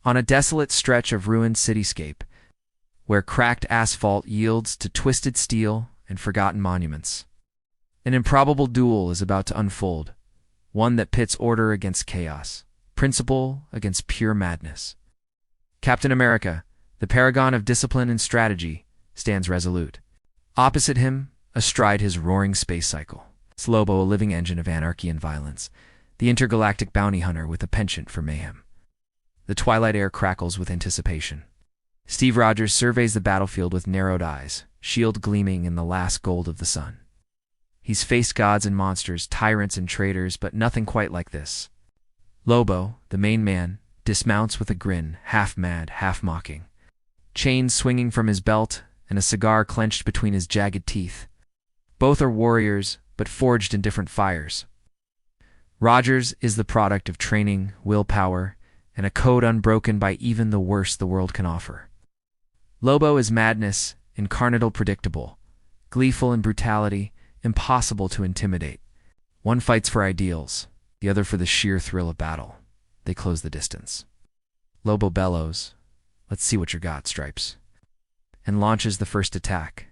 On a desolate stretch of ruined cityscape, where cracked asphalt yields to twisted steel and forgotten monuments, an improbable duel is about to unfold, one that pits order against chaos, principle against pure madness. Captain America, the paragon of discipline and strategy, stands resolute. Opposite him, astride his roaring space cycle, Slobo, a living engine of anarchy and violence, the intergalactic bounty hunter with a penchant for mayhem. The twilight air crackles with anticipation. Steve Rogers surveys the battlefield with narrowed eyes, shield gleaming in the last gold of the sun. He's faced gods and monsters, tyrants and traitors, but nothing quite like this. Lobo, the main man, dismounts with a grin, half mad, half mocking. Chains swinging from his belt and a cigar clenched between his jagged teeth. Both are warriors, but forged in different fires. Rogers is the product of training, willpower, and a code unbroken by even the worst the world can offer. Lobo is madness, incarnate, predictable, gleeful in brutality, impossible to intimidate. One fights for ideals, the other for the sheer thrill of battle. They close the distance. Lobo bellows, "Let's see what you got, Stripes," and launches the first attack,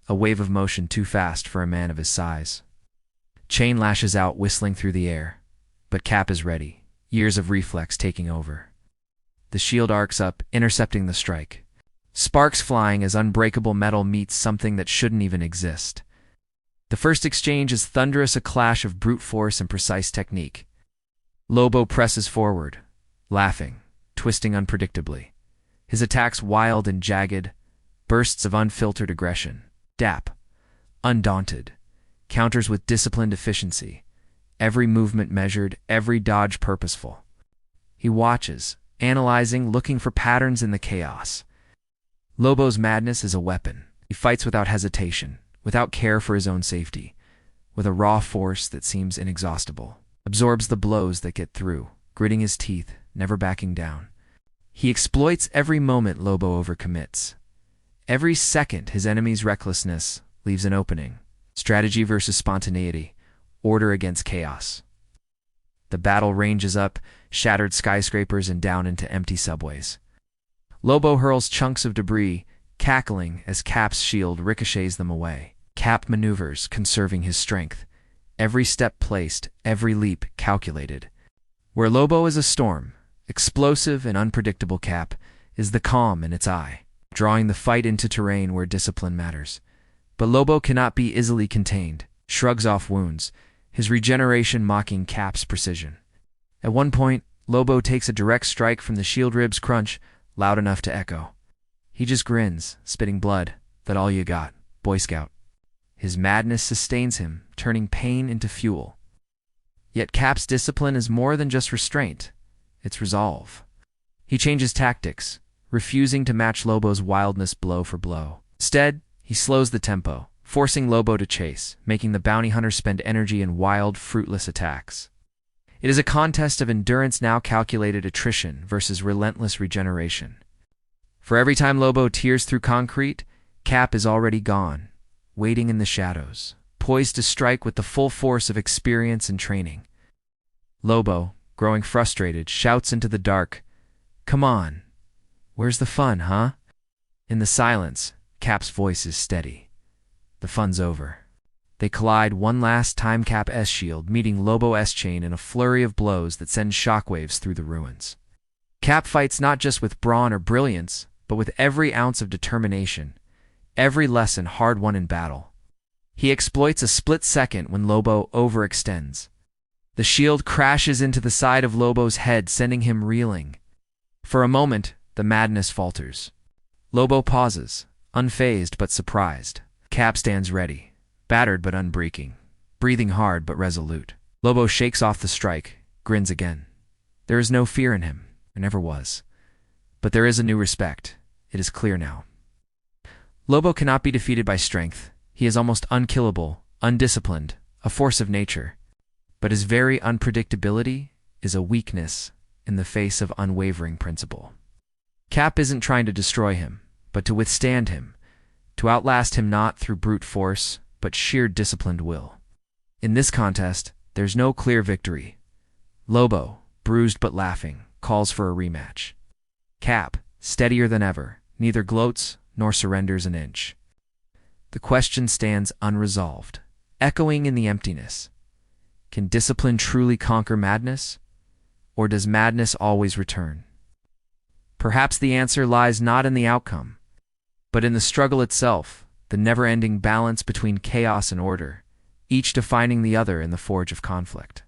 a wave of motion too fast for a man of his size. Chain lashes out, whistling through the air, but Cap is ready, years of reflex taking over. The shield arcs up, intercepting the strike. Sparks flying as unbreakable metal meets something that shouldn't even exist. The first exchange is thunderous, a clash of brute force and precise technique. Lobo presses forward, laughing, twisting unpredictably. His attacks wild and jagged, bursts of unfiltered aggression. Dap, undaunted, counters with disciplined efficiency, every movement measured, every dodge purposeful. He watches, analyzing, looking for patterns in the chaos. Lobo's madness is a weapon. He fights without hesitation, without care for his own safety, with a raw force that seems inexhaustible. Absorbs the blows that get through, gritting his teeth, never backing down. He exploits every moment Lobo overcommits. Every second his enemy's recklessness leaves an opening. Strategy versus spontaneity, order against chaos. The battle ranges up, shattered skyscrapers and down into empty subways. Lobo hurls chunks of debris, cackling as Cap's shield ricochets them away. Cap maneuvers, conserving his strength. Every step placed, every leap calculated. Where Lobo is a storm, explosive and unpredictable, Cap is the calm in its eye, drawing the fight into terrain where discipline matters. But Lobo cannot be easily contained, shrugs off wounds, his regeneration mocking Cap's precision. At one point, Lobo takes a direct strike from the shield ribs, crunch, loud enough to echo. He just grins, spitting blood. That all you got, Boy Scout. His madness sustains him, turning pain into fuel. Yet Cap's discipline is more than just restraint. It's resolve. He changes tactics, refusing to match Lobo's wildness blow for blow. Instead, he slows the tempo, forcing Lobo to chase, making the bounty hunter spend energy in wild, fruitless attacks. It is a contest of endurance, now calculated attrition versus relentless regeneration. For every time Lobo tears through concrete, Cap is already gone, waiting in the shadows, poised to strike with the full force of experience and training. Lobo, growing frustrated, shouts into the dark, "Come on, where's the fun, huh?" In the silence, Cap's voice is steady. The fun's over. They collide one last time, Cap's shield meeting Lobo's chain in a flurry of blows that send shockwaves through the ruins. Cap fights not just with brawn or brilliance, but with every ounce of determination, every lesson hard-won in battle. He exploits a split second when Lobo overextends. The shield crashes into the side of Lobo's head, sending him reeling. For a moment, the madness falters. Lobo pauses, unfazed but surprised. Cap stands ready, battered but unbreaking, breathing hard but resolute. Lobo shakes off the strike, grins again. There is no fear in him, there never was. But there is a new respect. It is clear now. Lobo cannot be defeated by strength. He is almost unkillable, undisciplined, a force of nature. But his very unpredictability is a weakness in the face of unwavering principle. Cap isn't trying to destroy him, but to withstand him, to outlast him not through brute force, but sheer disciplined will. In this contest, there's no clear victory. Lobo, bruised but laughing, calls for a rematch. Cap, steadier than ever, neither gloats nor surrenders an inch. The question stands unresolved, echoing in the emptiness. Can discipline truly conquer madness? Or does madness always return? Perhaps the answer lies not in the outcome, but in the struggle itself, the never-ending balance between chaos and order, each defining the other in the forge of conflict.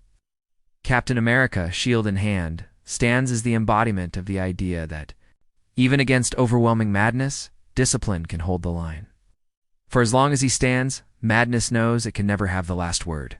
Captain America, shield in hand, stands as the embodiment of the idea that, even against overwhelming madness, discipline can hold the line. For as long as he stands, madness knows it can never have the last word.